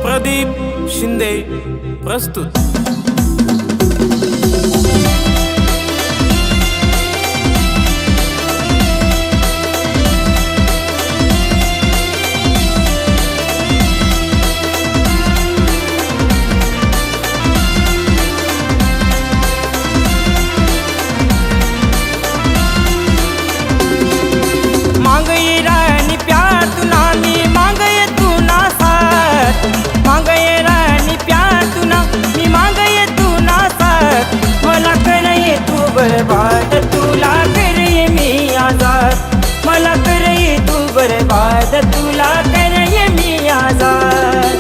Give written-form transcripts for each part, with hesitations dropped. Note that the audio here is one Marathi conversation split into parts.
प्रदीप शिंदे प्रस्तुत। मांगये रानी प्यार तू नामी मांगये तू ना साथ, मांगये रानी प्यार तू ना मी मांगये तू ना साथ। मला करे तू बर्बाद तुला करे मी आजाद, मला करे तू बर्बाद तुला करे मी आजाद।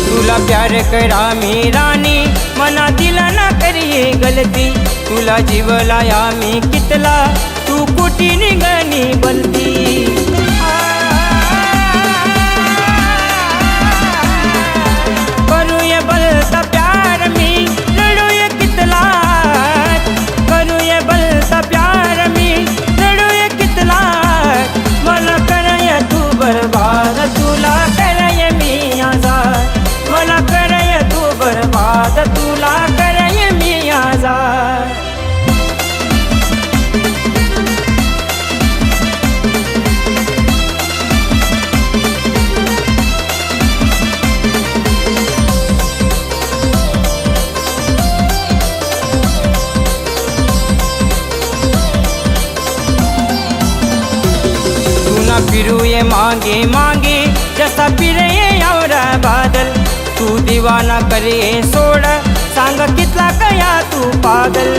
तुला प्यार करा मी राणी मना दिला ना करिये गलती, तुला जीव लाया मी कितला तू कुटी निगनी बलती। करूये बलता प्यार मी रडूये कितला, करूये बलता प्यार मी रडूये कितला। मला करय तू बर्बाद तुला करय मी आजाद, मला करय तू बर्बाद तुला करय मी आजाद। तू ना फिरूये मांगे मांगे जसा फिरे और बादल, तू दीवाना करे सोड सांग कितला कया तू पागल।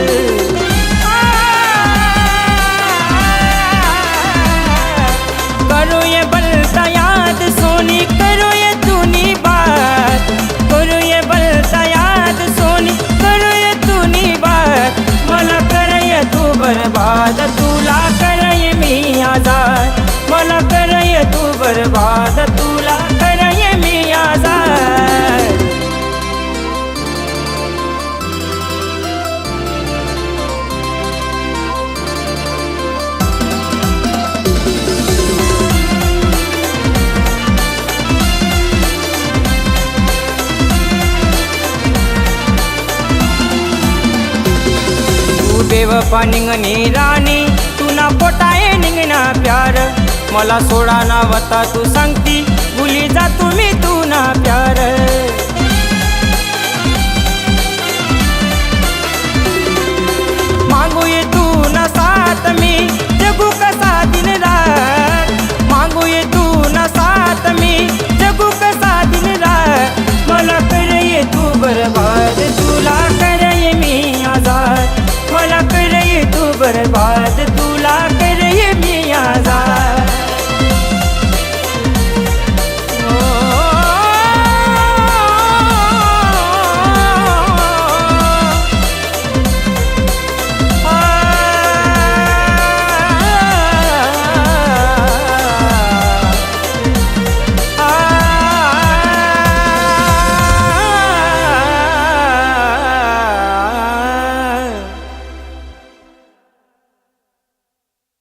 करो ये बलता याद सोनी करो ये तूनी बात, करो ये बलता याद सोनी करो ये तूनी बात। मला करय तू बर्बाद तुला करय मी आजाद, मला करय तू बर्बाद तुला करय मी आजाद। तू बेवफा निघणी राणी तू ना पोटाये निघना प्यार, मला सोडा ना वता तू सांगती भुली जा तुम्ही